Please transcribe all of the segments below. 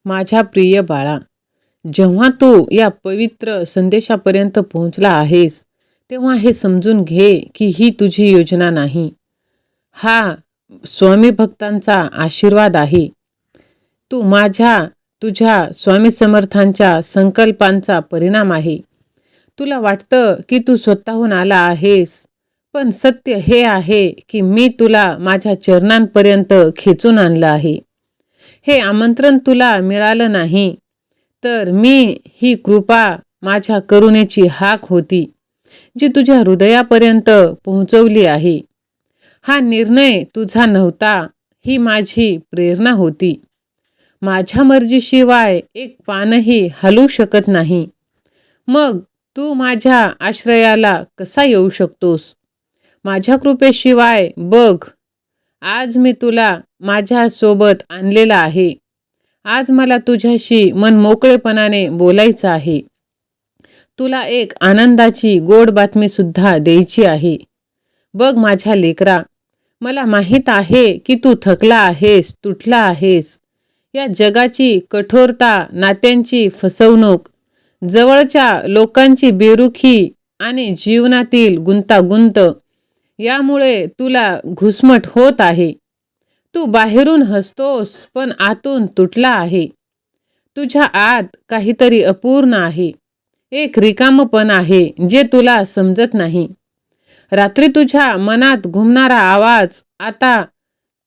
माझ्या प्रिय बाळा, जेव्हा तू या पवित्र संदेशापर्यंत पोहोचला आहेस, तेव्हा हे समजून घे की ही तुझी योजना नाही. हा स्वामी भक्तांचा आशीर्वाद आहे. तुझ्या स्वामी समर्थांच्या संकल्पांचा परिणाम आहे. तुला वाटतं की तू स्वतःहून आला आहेस, पण सत्य हे आहे की मी तुला माझ्या चरणांपर्यंत खेचून आणलं आहे. हे आमंत्रण तुला मिळालं नाही, तर ही कृपा माझ्या करुणेची हाक होती, जी तुझ्या हृदयापर्यंत पोहोचवली आहे. हा निर्णय तुझा नव्हता, ही माझी प्रेरणा होती. माझ्या मर्जीशिवाय एक पानही हलू शकत नाही. मग तू माझ्या आश्रयाला कसा येऊ शकतोस? माझ्या कृपेशिवाय बघ, आज मी तुला माझ्यासोबत आणलेला आहे. आज मला तुझ्याशी मन मोकळेपणाने बोलायचं आहे. तुला एक आनंदाची गोड बातमीसुद्धा द्यायची आहे. बघ माझ्या लेकरा, मला माहीत आहे की तू थकला आहेस, तुटला आहेस. या जगाची कठोरता, नात्यांची फसवणूक, जवळच्या लोकांची बेरुखी आणि जीवनातील गुंतागुंत यामुळे तुला घुसमट होत आहे. तू बाहेरून हसतोस, पण आतून तुटला आहे. तुझ्या आत काहीतरी अपूर्ण आहे. एक रिकामपण आहे जे तुला समजत नाही. रात्री तुझ्या मनात घुमणारा आवाज, आता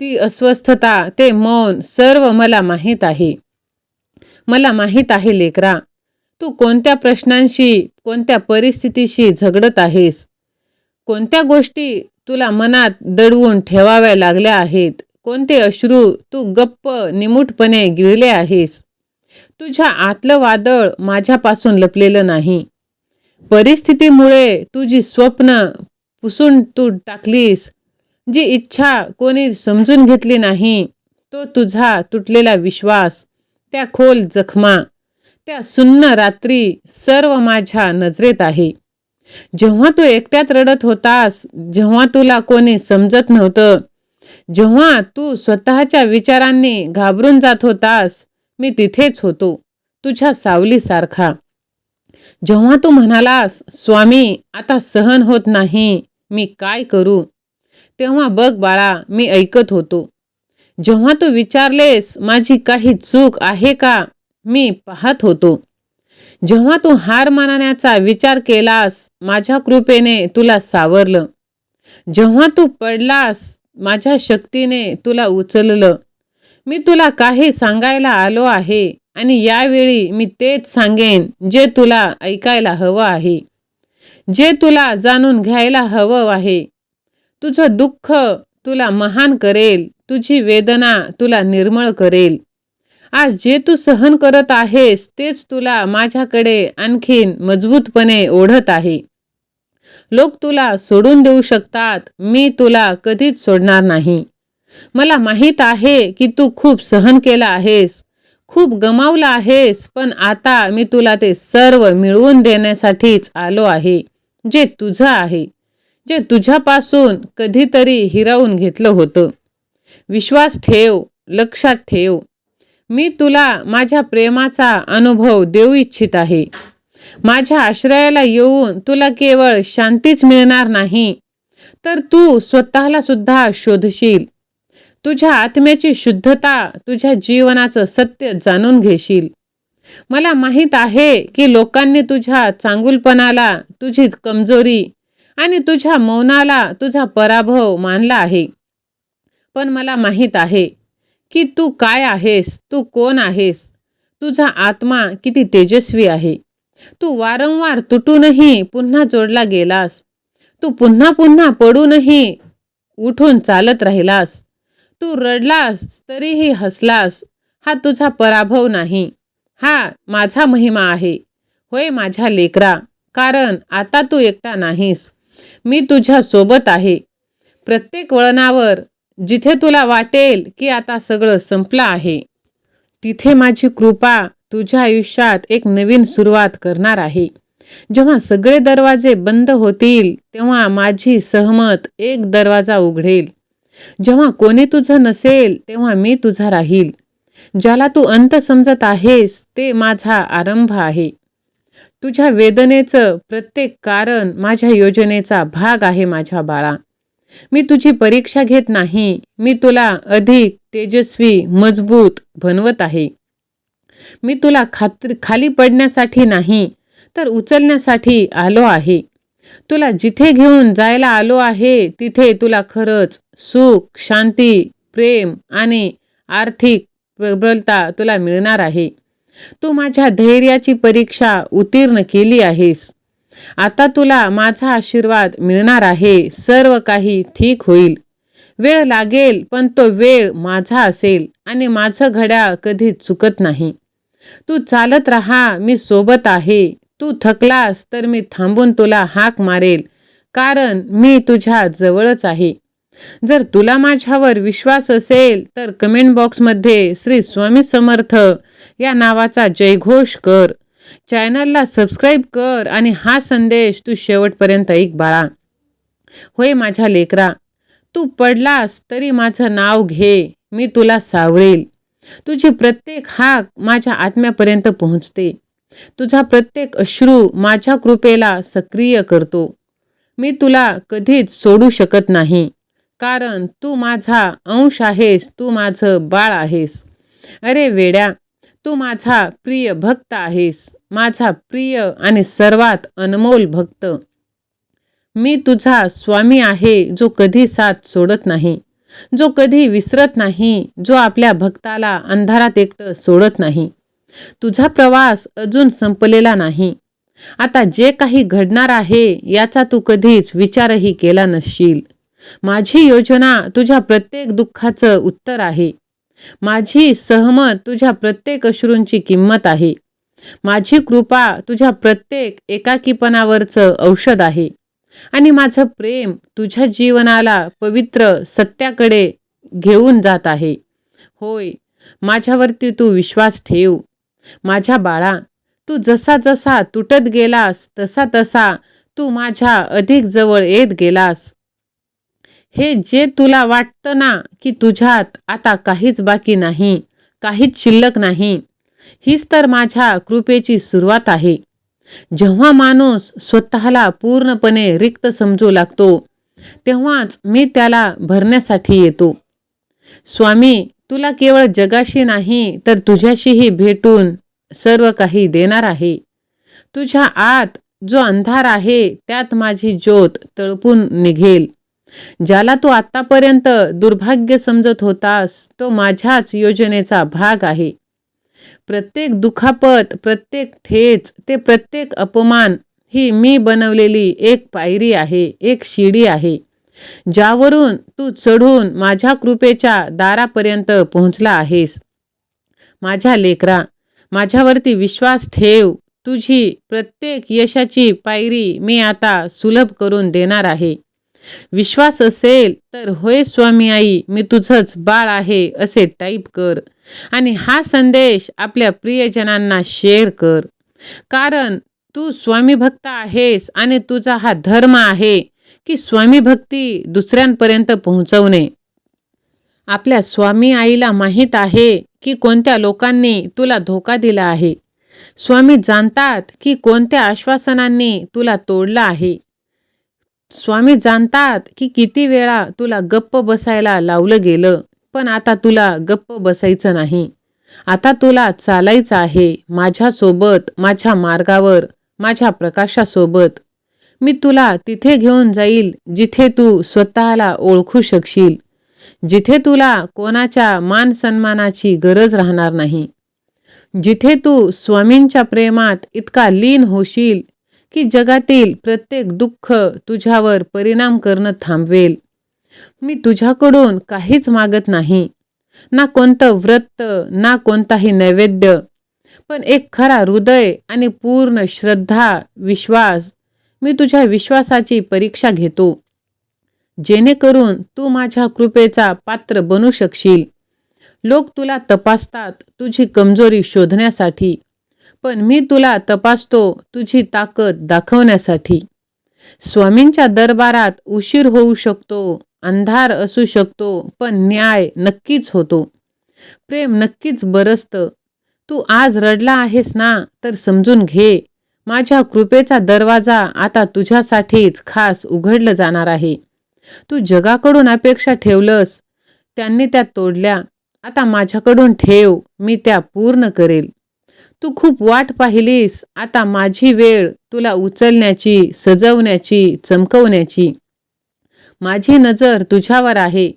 ती अस्वस्थता, ते मौन, सर्व मला माहीत आहे. मला माहीत आहे लेकरा, तू कोणत्या प्रश्नांशी, कोणत्या परिस्थितीशी झगडत आहेस. कोणत्या गोष्टी तुला मनात दडवून ठेवाव्या लागल्या आहेत. कोणते अश्रू तू गप्प निमूटपणे गिळले आहेस. तुझ्या आतलं वादळ माझ्यापासून लपलेलं नाही. परिस्थितीमुळे तुझी स्वप्न पुसून तू टाकलीस. जी इच्छा कोणी समजून घेतली नाही, तो तुझा तुटलेला विश्वास, त्या खोल जखमा, त्या सुन्न रात्री, सर्व माझ्या नजरेत आहे. जेव्हा तू एकट्यात रडत होतास, जेव्हा तुला कोणी समजत नव्हतं, जेव्हा तू स्वतःच्या विचारांनी घाबरून जात होतास, मी तिथेच होतो, तुझ्या सावलीसारखा. जेव्हा तू म्हणालास, स्वामी आता सहन होत नाही, मी काय करू, तेव्हा बघ बाळा, मी ऐकत होतो. जेव्हा तू विचारलेस, माझी काही चूक आहे का, मी पाहत होतो. जेव्हा तू हार मानण्याचा विचार केलास, माझ्या कृपेने तुला सावरलं. जेव्हा तू पडलास, माझ्या शक्तीने तुला उचललं. मी तुला काही सांगायला आलो आहे आणि यावेळी मी तेच सांगेन जे तुला ऐकायला हवं आहे, जे तुला जाणून घ्यायला हवं आहे. तुझं दुःख तुला महान करेल, तुझी वेदना तुला निर्मळ करेल. आज जे तू सहन करत आहेस, तेच तुला माझ्याकडे आणखीन मजबूतपणे ओढत आहे. लोक तुला सोडून देऊ शकतात, मी तुला कधीच सोडणार नाही. मला माहीत आहे की तू खूप सहन केलं आहेस, खूप गमावलं आहेस, पण आता मी तुला ते सर्व मिळवून देण्यासाठीच आलो आहे, जे तुझं आहे, जे तुझ्यापासून कधीतरी हिरावून घेतलं होतं. विश्वास ठेव, लक्षात ठेव, मी तुला माझ्या प्रेमाचा अनुभव देऊ इच्छित आहे. माझ्या आश्रयाला येऊन तुला केवळ शांतीच मिळणार नाही, तर तू स्वतःला सुद्धा शोधशील. तुझ्या आत्म्याची शुद्धता, तुझ्या जीवनाचं सत्य जाणून घेशील. मला माहीत आहे की लोकांनी तुझ्या चांगुलपणाला तुझी कमजोरी आणि तुझ्या मौनाला तुझा पराभव मानला आहे. पण मला माहीत आहे की तू काय आहेस, तू कोण आहेस. तुझा आत्मा किती तेजस्वी आहे. तू वारंवार तुटूनही पुन्हा जोडला गेलास. तू पुन्हा पुन्हा पडूनही उठून चालत राहिलास. तू रडलास तरीही हसलास. हा तुझा पराभव नाही, हा माझा महिमा आहे. होय माझ्या लेकरा, कारण आता तू एकटा नाहीस. मी तुझ्या सोबत आहे. प्रत्येक वळणावर, जिथे तुला वाटेल की आता सगळं संपलं आहे, तिथे माझी कृपा तुझ्या आयुष्यात एक नवीन सुरुवात करणार आहे. जेव्हा सगळे दरवाजे बंद होतील, तेव्हा माझी सहमत एक दरवाजा उघडेल. जेव्हा कोणी तुझं नसेल, तेव्हा मी तुझा राहील. ज्याला तू अंत समजत आहेस ते माझा आरंभ आहे. तुझ्या वेदनेचं प्रत्येक कारण माझ्या योजनेचा भाग आहे माझ्या बाळा. मी तुझी परीक्षा घेत नाही. मी तुला अधिक तेजस्वी, मजबूत बनवत आहे. मी तुला खाली पडण्यासाठी नाही तर उचलण्यासाठी आलो आहे. तुला जिथे घेऊन जायला आलो आहे तिथे तुला खरंच सुख, शांती, प्रेम आणि आर्थिक प्रबलता तुला मिळणार आहे. तू माझ्या धैर्याची परीक्षा उत्तीर्ण केली आहेस. आता तुला माझा आशीर्वाद मिळणार आहे. सर्व काही ठीक होईल. वेळ लागेल पण तो वेळ माझा असेल आणि माझं घड्याळ कधी चुकत नाही. तू चालत राहा, मी सोबत आहे. तू थकलास तर मी थांबून तुला हाक मारेल, कारण मी तुझ्या जवळच आहे. जर तुला माझ्यावर विश्वास असेल तर कमेंट बॉक्समध्ये श्री स्वामी समर्थ या नावाचा जयघोष कर. चॅनलला सबस्क्राईब कर आणि हा संदेश तू शेवटपर्यंत ऐक बाळा. होय माझ्या लेकरा, तू पडलास तरी माझं नाव घे, मी तुला सावरेल. तुझी प्रत्येक हाक माझ्या आत्म्यापर्यंत पोहोचते. तुझा प्रत्येक अश्रू माझ्या कृपेला सक्रिय करतो. मी तुला कधीच सोडू शकत नाही, कारण तू माझा अंश आहेस. तू माझं बाळ आहेस. अरे वेड्या, तू माझा प्रिय भक्त आहेस. माझा प्रिय आणि सर्वात अनमोल भक्त. मी तुझा स्वामी आहे, जो कधी साथ सोडत नाही, जो कधी विसरत नाही, जो आपल्या भक्ताला अंधारात एकटं सोडत नाही. तुझा प्रवास अजून संपलेला नाही. आता जे काही घडणार आहे याचा तू कधीच विचारही केला नसशील. माझी योजना तुझ्या प्रत्येक दुःखाचं उत्तर आहे. माझी सहमत तुझ्या प्रत्येक अश्रूंची किंमत आहे. माझी कृपा तुझ्या प्रत्येक एकाकीपणावरचं औषध आहे. आणि माझं प्रेम तुझ्या जीवनाला पवित्र सत्याकडे घेऊन जात आहे. होय, माझ्यावरती तू विश्वास ठेव. माझ्या बाळा, तू जसा जसा तुटत गेलास तसा तसा तू माझ्या अधिक जवळ येत गेलास. हे जे तुला वाटतं ना की तुझ्यात आता काहीच बाकी नाही, काहीच शिल्लक नाही, हीच तर माझ्या कृपेची सुरुवात आहे. जेव्हा माणूस स्वतःला पूर्णपणे रिक्त समजू लागतो तेव्हाच मी त्याला भरण्यासाठी येतो. स्वामी तुला केवळ जगाशी नाही तर तुझ्याशीही भेटून सर्व काही देणार आहे. तुझ्या आत जो अंधार आहे त्यात माझी ज्योत तळपून निघेल. ज्याला तू आतापर्यंत दुर्भाग्य समजत होतास तो माझ्याच योजनेचा भाग आहे. प्रत्येक दुखापत, प्रत्येक ठेच, ते प्रत्येक अपमान ही मी बनवलेली एक पायरी आहे, एक शिडी आहे, ज्यावरून तू चढून माझ्या कृपेच्या दारापर्यंत पोहोचला आहेस. माझ्या लेकरा, माझ्यावरती विश्वास ठेव. तुझी प्रत्येक यशाची पायरी मी आता सुलभ करून देणार आहे. विश्वास असेल तर होय स्वामी आई, मी तुझंच बाळ आहे असे टाईप कर आणि हा संदेश आपल्या प्रियजनांना शेअर कर. कारण तू स्वामी भक्त आहेस आणि तुझा हा धर्म आहे की स्वामी भक्ती दुसऱ्यांपर्यंत पोहोचवणे. आपल्या स्वामी आईला माहीत आहे की कोणत्या लोकांनी तुला धोका दिला आहे. स्वामी जाणतात की कोणत्या आश्वासनांनी तुला तोडलं आहे. स्वामी जाणतात की किती वेळा तुला गप्प बसायला लावलं गेलं, पण आता तुला गप्प बसायचं नाही. आता तुला चालायचं आहे माझ्यासोबत, माझ्या मार्गावर, माझ्या प्रकाशासोबत. मी तुला तिथे घेऊन जाईल जिथे तू स्वतःला ओळखू शकशील, जिथे तुला कोणाच्या मान सन्मानाची गरज राहणार नाही, जिथे तू स्वामींच्या प्रेमात इतका लीन होशील की जगातील प्रत्येक दुःख तुझ्यावर परिणाम करणं थांबवेल. मी तुझ्याकडून काहीच मागत नाही, ना कोणतं व्रत, ना कोणताही नैवेद्य, पण एक खरा हृदय आणि पूर्ण श्रद्धा, विश्वास. मी तुझ्या विश्वासाची परीक्षा घेतो, जेणेकरून तू माझ्या कृपेचा पात्र बनू शकशील. लोक तुला तपासतात तुझी कमजोरी शोधण्यासाठी, पण मी तुला तपासतो तुझी ताकद दाखवण्यासाठी. स्वामींच्या दरबारात उशीर होऊ शकतो, अंधार असू शकतो, पण न्याय नक्कीच होतो. प्रेम नक्कीच बरसतं. तू आज रडला आहेस ना, तर समजून घे. माझ्या कृपेचा दरवाजा आता तुझ्यासाठीच खास उघडलं जाणार आहे. तू जगाकडून अपेक्षा ठेवलंस, त्यांनी त्या तोडल्या. आता माझ्याकडून ठेव, मी त्या पूर्ण करेल. तू खूप वाट पाहिलीस, आता माझी वेळ तुला उचलण्याची, सजवण्याची, चमकवण्याची. माझी नजर तुझ्यावर आहे.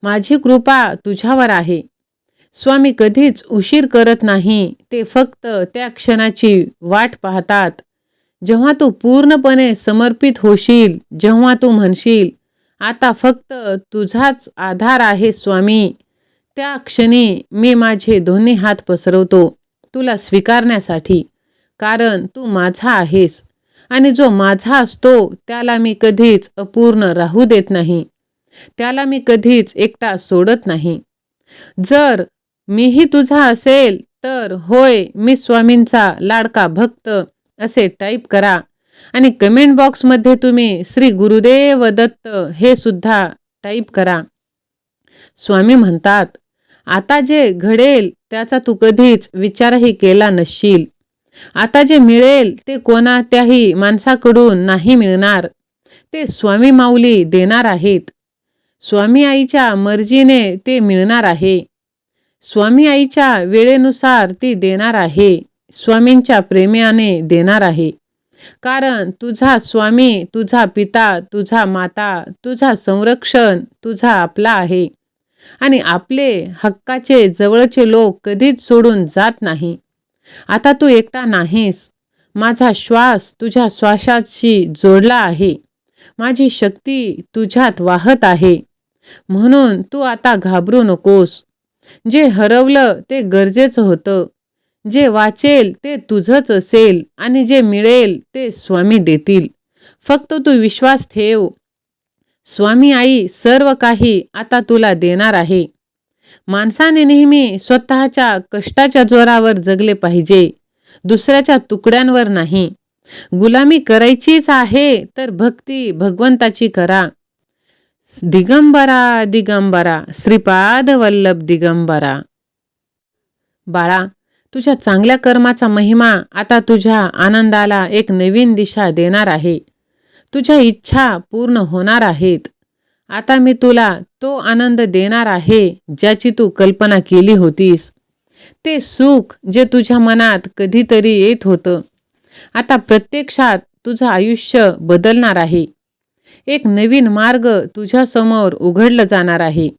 माझी कृपा तुझ्यावर आहे. स्वामी कधीच उशीर करत नाही. ते फक्त त्या क्षणाची वाट पाहतात, जेव्हा तू पूर्णपणे समर्पित होशील, जेव्हा तू म्हणशील, आता फक्त तुझाच आधार आहे स्वामी. त्या क्षणी मी माझे दोन्ही हात पसरवतो तुला स्वीकारण्यासाठी, कारण तू माझा आहेस आणि जो माझा असतो त्याला मी कधीच अपूर्ण राहू देत नाही. त्याला मी कधीच एकटा सोडत नाही. जर मीही तुझा असेल तर होय, मी स्वामींचा लाडका भक्त असे टाईप करा आणि कमेंट बॉक्समध्ये तुम्ही श्री गुरुदेव दत्त हे सुद्धा टाईप करा. स्वामी म्हणतात, आता जे घडेल त्याचा तू कधीच विचारही केला नसशील. आता जे मिळेल ते कोणत्याही माणसाकडून नाही मिळणार. ते स्वामी माऊली देणार आहेत. स्वामी आईच्या मर्जीने ते मिळणार आहे. स्वामी आईच्या वेळेनुसार ती देणार आहे. स्वामींच्या प्रेमाने देणार आहे. कारण तुझा स्वामी, तुझा पिता, तुझा माता, तुझा संरक्षण, तुझा आपला आहे. आणि आपले हक्काचे जवळचे लोक कधीच सोडून जात नाही. आता तू एकटा नाहीस. माझा श्वास तुझ्या श्वासाशी जोडला आहे. माझी शक्ती तुझ्यात वाहत आहे. म्हणून तू आता घाबरू नकोस. जे हरवलं ते गरजेचं होतं. जे वाचेल ते तुझंच असेल आणि जे मिळेल ते स्वामी देतील. फक्त तू विश्वास ठेव. स्वामी आई सर्व काही आता तुला देणार आहे. माणसाने नेहमी स्वतःच्या कष्टाच्या जोरावर जगले पाहिजे, दुसऱ्याच्या तुकड्यांवर नाही. गुलामी करायचीच आहे तर भक्ती भगवंताची करा. दिगंबरा दिगंबरा श्रीपाद वल्लभ दिगंबरा. बाळा, तुझ्या चांगल्या कर्माचा महिमा आता तुझ्या आनंदाला एक नवीन दिशा देणार आहे. तुझ्या इच्छा पूर्ण होणार आहेत. आता मी तुला तो आनंद देणार आहे ज्याची तू कल्पना केली होतीस. ते सुख जे तुझ्या मनात कधीतरी येत होतं, आता प्रत्यक्षात तुझं आयुष्य बदलणार आहे. एक नवीन मार्ग तुझ्यासमोर उघडलं जाणार आहे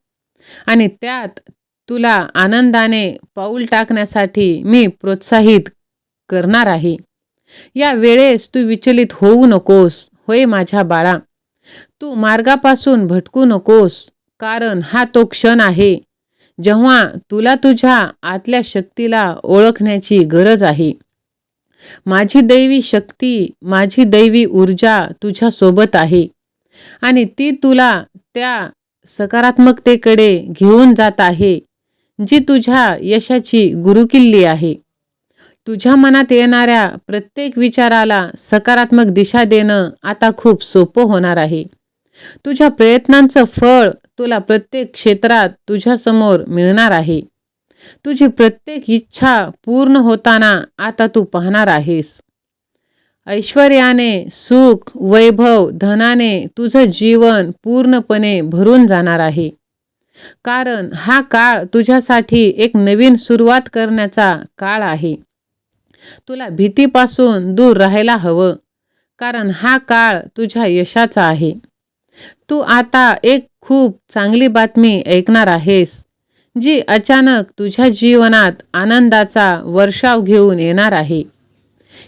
आणि त्यात तुला आनंदाने पाऊल टाकण्यासाठी मी प्रोत्साहित करणार आहे. या वेळेस तू विचलित होऊ नकोस. होय माझ्या बाळा, तू मार्गापासून भटकू नकोस. कारण हा तो क्षण आहे जेव्हा तुला तुझ्या आतल्या शक्तीला ओळखण्याची गरज आहे. माझी दैवी शक्ती, माझी दैवी ऊर्जा तुझ्या सोबत आहे आणि ती तुला त्या सकारात्मकतेकडे घेऊन जात आहे जी तुझ्या यशाची गुरुकिल्ली आहे. तुझ्या मनात येणाऱ्या प्रत्येक विचाराला सकारात्मक दिशा देणं आता खूप सोपं होणार आहे. तुझ्या प्रयत्नांचं फळ तुला प्रत्येक क्षेत्रात तुझ्यासमोर मिळणार आहे. तुझी प्रत्येक इच्छा पूर्ण होताना आता तू पाहणार आहेस. ऐश्वर्याने, सुख, वैभव, धनाने तुझं जीवन पूर्णपणे भरून जाणार आहे. कारण हा काळ तुझ्यासाठी एक नवीन सुरुवात करण्याचा काळ आहे. तुला भीतीपासून दूर राहायला हवं, कारण हा काळ तुझ्या यशाचा आहे. तू आता एक खूप चांगली बातमी ऐकणार आहेस, जी अचानक तुझ्या जीवनात आनंदाचा वर्षाव घेऊन येणार आहे.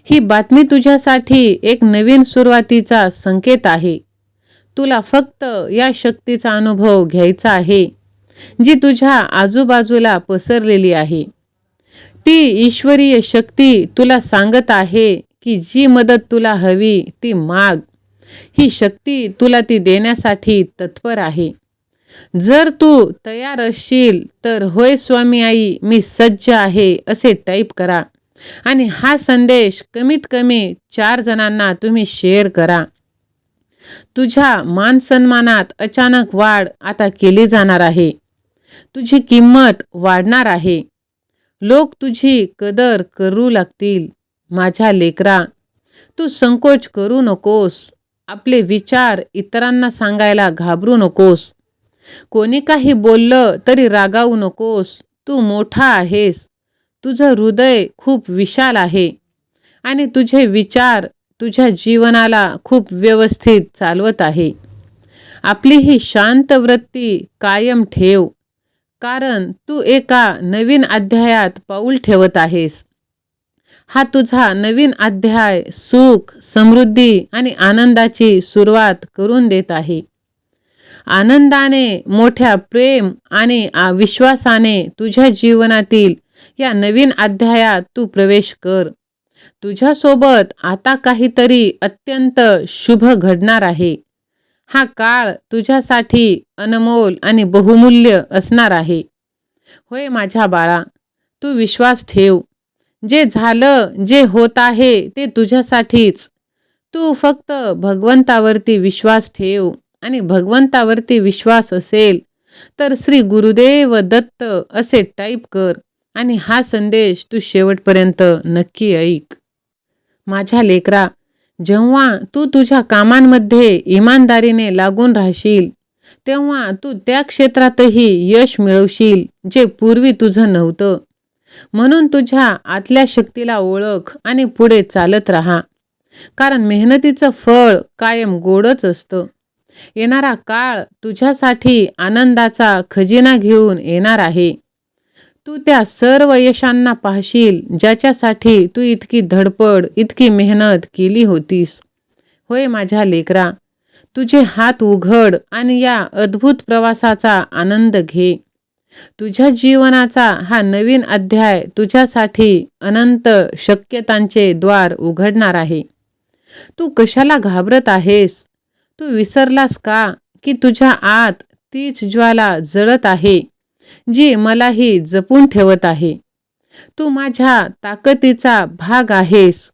ही बातमी तुझ्यासाठी एक नवीन सुरुवातीचा संकेत आहे. तुला फक्त या शक्तीचा अनुभव घ्यायचा आहे, जी तुझ्या आजूबाजूला पसरलेली आहे. ती ईश्वरीय शक्ती तुला सांगत आहे की जी मदत तुला हवी ती माग. ही शक्ती तुला ती देण्यासाठी तत्पर आहे. जर तू तयार असशील तर होय स्वामी आई, मी सज्ज आहे असे टाईप करा आणि हा संदेश कमीत कमी 4 जणांना तुम्ही शेअर करा. तुझ्या मान सन्मानात अचानक वाढ आता केली जाणार आहे. तुझी किंमत वाढणार आहे. लोक तुझी कदर करू लागतील. माझ्या लेकरा, तू संकोच करू नकोस. आपले विचार इतरांना सांगायला घाबरू नकोस. कोणी काही बोललं तरी रागावू नकोस. तू मोठा आहेस. तुझं हृदय खूप विशाल आहे आणि तुझे विचार तुझ्या जीवनाला खूप व्यवस्थित चालवत आहे. आपली ही शांत वृत्ती कायम ठेव, कारण तू एका नवीन अध्यायात पाऊल ठेवत आहेस. हा तुझा नवीन अध्याय सुख, समृद्धी आणि आनंदाची सुरुवात करून देत आहे. आनंदाने, मोठ्या प्रेम आणि विश्वासाने तुझ्या जीवनातील या नवीन अध्यायात तू प्रवेश कर. तुझ्यासोबत आता काहीतरी अत्यंत शुभ घडणार आहे. हा काळ तुझ्यासाठी अनमोल आणि बहुमूल्य असणार आहे. होय माझ्या बाळा, तू विश्वास ठेव. जे झालं, जे होत आहे ते तुझ्यासाठीच. तू फक्त भगवंतावरती विश्वास ठेव आणि भगवंतावरती विश्वास असेल तर श्री गुरुदेव दत्त असे टाईप कर आणि हा संदेश तू शेवटपर्यंत नक्की ऐक. माझ्या लेकरा, जेव्हा तू तुझ्या कामांमध्ये इमानदारीने लागून राहशील, तेव्हा तू त्या क्षेत्रातही यश मिळवशील जे पूर्वी तुझं नव्हतं. म्हणून तुझ्या आतल्या शक्तीला ओळख आणि पुढे चालत राहा, कारण मेहनतीचं फळ कायम गोडच असतं. येणारा काळ तुझ्यासाठी आनंदाचा खजिना घेऊन येणार आहे. तू त्या सर्व यशांना पाहशील ज्याच्यासाठी तू इतकी धडपड, इतकी मेहनत केली होतीस. होय माझ्या लेकरा, तुझे हात उघड आणि या अद्भुत प्रवासाचा आनंद घे. तुझ्या जीवनाचा हा नवीन अध्याय तुझ्यासाठी अनंत शक्यतांचे द्वार उघडणार आहे. तू कशाला घाबरत आहेस? तू विसरलास का की तुझ्या आत तीच ज्वाला जळत आहे जी मलाही जपून ठेवत आहे. तू माझ्या ताकदीचा भाग आहेस.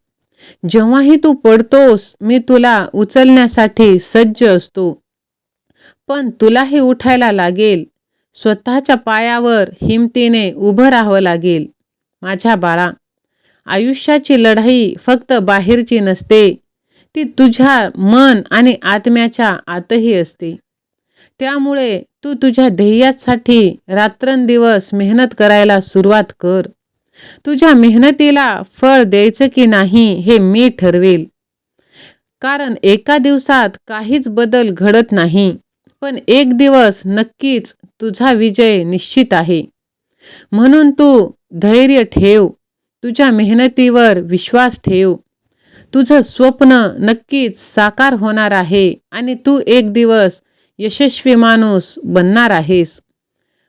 जेव्हाही तू पडतोस, मी तुला उचलण्यासाठी सज्ज असतो. पण तुलाही उठायला लागेल. स्वतःच्या पायावर हिमतीने उभं राहावं लागेल. माझ्या बाळा, आयुष्याची लढाई फक्त बाहेरची नसते, ती तुझ्या मन आणि आत्म्याच्या आतही असते. त्यामुळे तू तुझ्या ध्येयासाठी रात्रंदिवस मेहनत करायला सुरुवात कर. तुझ्या मेहनतीला फळ द्यायचं की नाही हे मी ठरवेल. कारण एका दिवसात काहीच बदल घडत नाही, पण एक दिवस नक्कीच तुझा विजय निश्चित आहे. म्हणून तू धैर्य ठेव. तुझ्या मेहनतीवर विश्वास ठेव. तुझं स्वप्न नक्कीच साकार होणार आहे आणि तू एक दिवस यशस्वी माणूस बनणार आहेस.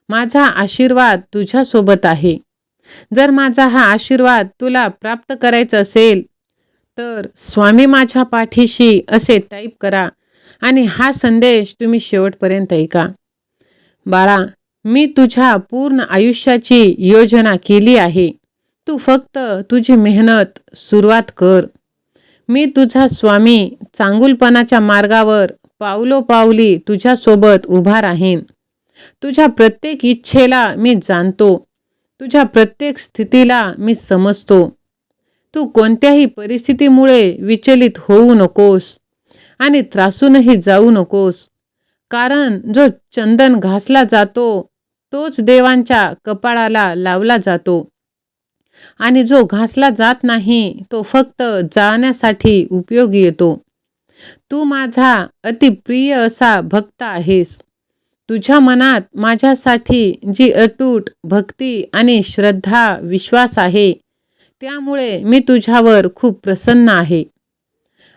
माझा आशीर्वाद तुझ्यासोबत आहे. जर माझा हा आशीर्वाद तुला प्राप्त करायचा असेल तर स्वामी माझ्या पाठीशी असे टाईप करा आणि हा संदेश तुम्ही शेवटपर्यंत ऐका. बाळा, मी तुझ्या पूर्ण आयुष्याची योजना केली आहे. तू फक्त तुझी मेहनत सुरुवात कर. मी तुझा स्वामी चांगुलपणाच्या मार्गावर पावलोपावली तुझ्यासोबत उभा राहीन. तुझ्या प्रत्येक इच्छेला मी जाणतो. तुझ्या प्रत्येक स्थितीला मी समजतो. तू कोणत्याही परिस्थितीमुळे विचलित होऊ नकोस आणि त्रासूनही जाऊ नकोस. कारण जो चंदन घासला जातो तोच देवांच्या कपाळाला लावला जातो आणि जो घासला जात नाही तो फक्त जाळण्यासाठी उपयोगी येतो. तू माझा अतिप्रिय असा भक्त आहेस. तुझ्या मनात माझ्यासाठी जी अतूट भक्ती आणि श्रद्धा, विश्वास आहे, त्यामुळे मी तुझ्यावर खूप प्रसन्न आहे.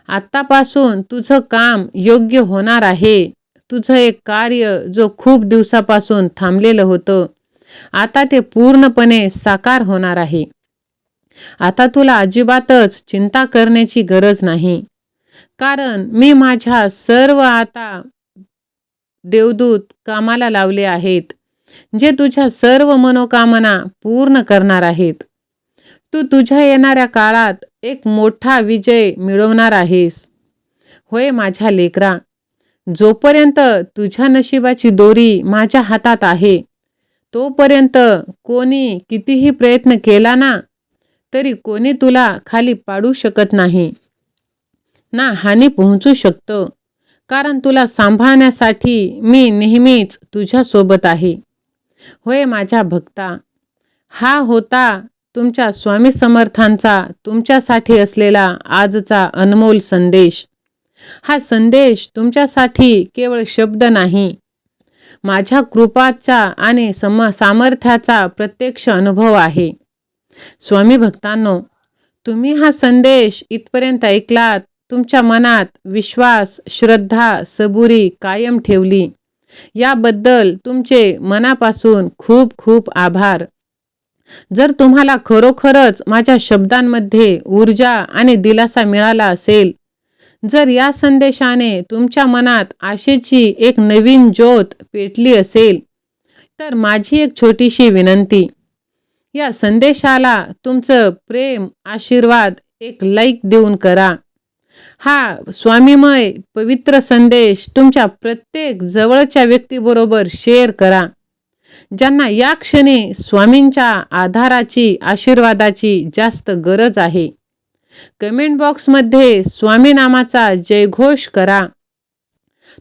आत्तापासून तुझं काम योग्य होणार आहे. तुझं एक कार्य जो खूप दिवसापासून थांबलेलं होतं, आता ते पूर्णपणे साकार होणार आहे. आता तुला अजिबातच चिंता करण्याची गरज नाही, कारण मी माझ्या सर्व आता देवदूत कामाला लावले आहेत, जे तुझ्या सर्व मनोकामना पूर्ण करणार आहेत. तू तुझ्या येणाऱ्या काळात एक मोठा विजय मिळवणार आहेस. होय माझ्या लेकरा, जोपर्यंत तुझ्या नशिबाची दोरी माझ्या हातात आहे, तोपर्यंत कोणी कितीही प्रयत्न केला ना तरी कोणी तुला खाली पाडू शकत नाही ना हानी पोहोचू शकतं, कारण तुला सांभाळण्यासाठी मी नेहमीच तुझ्यासोबत आहे. होय माझ्या भक्ता, हा होता तुमच्या स्वामी समर्थांचा तुमच्यासाठी असलेला आजचा अनमोल संदेश. हा संदेश तुमच्यासाठी केवळ शब्द नाही, माझ्या कृपाचा आणि सामर्थ्याचा प्रत्यक्ष अनुभव आहे. स्वामी भक्तांनो, तुम्ही हा संदेश इथपर्यंत ऐकलात, तुमच्या मनात विश्वास, श्रद्धा, सबुरी कायम ठेवली, याबद्दल तुमचे मनापासून खूप खूप आभार. जर तुम्हाला खरोखरच माझ्या शब्दांमध्ये ऊर्जा आणि दिलासा मिळाला असेल, जर या संदेशाने तुमच्या मनात आशेची एक नवीन ज्योत पेटली असेल, तर माझी एक छोटीशी विनंती, या संदेशाला तुमचं प्रेम, आशीर्वाद एक लाईक देऊन करा. हा स्वामीमय पवित्र संदेश तुमच्या प्रत्येक जवळच्या व्यक्तीबरोबर शेअर करा, ज्यांना या क्षणी स्वामींच्या आधाराची, आशीर्वादाची जास्त गरज आहे. कमेंट बॉक्समध्ये स्वामी नामाचा जयघोष करा.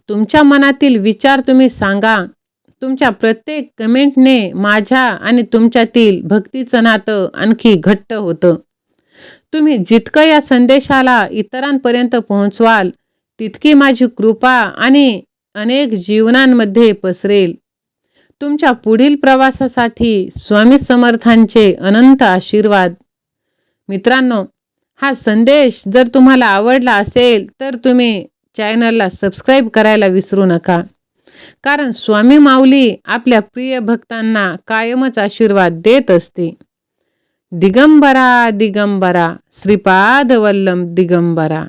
तुमच्या मनातील विचार तुम्ही सांगा. तुमच्या प्रत्येक कमेंटने माझ्या आणि तुमच्यातील भक्तीचं नातं आणखी घट्ट होतं. तुम्ही जितकं या संदेशाला इतरांपर्यंत पोहोचवाल, तितकी माझी कृपा आणि अनेक जीवनांमध्ये पसरेल. तुमच्या पुढील प्रवासासाठी स्वामी समर्थांचे अनंत आशीर्वाद. मित्रांनो, हा संदेश जर तुम्हाला आवडला असेल तर तुम्ही चॅनलला सबस्क्राईब करायला विसरू नका, कारण स्वामी माऊली आपल्या प्रिय भक्तांना कायमच आशीर्वाद देत असते. दिगंबरा दिगंबरा श्रीपाद वल्लभ दिगंबरा.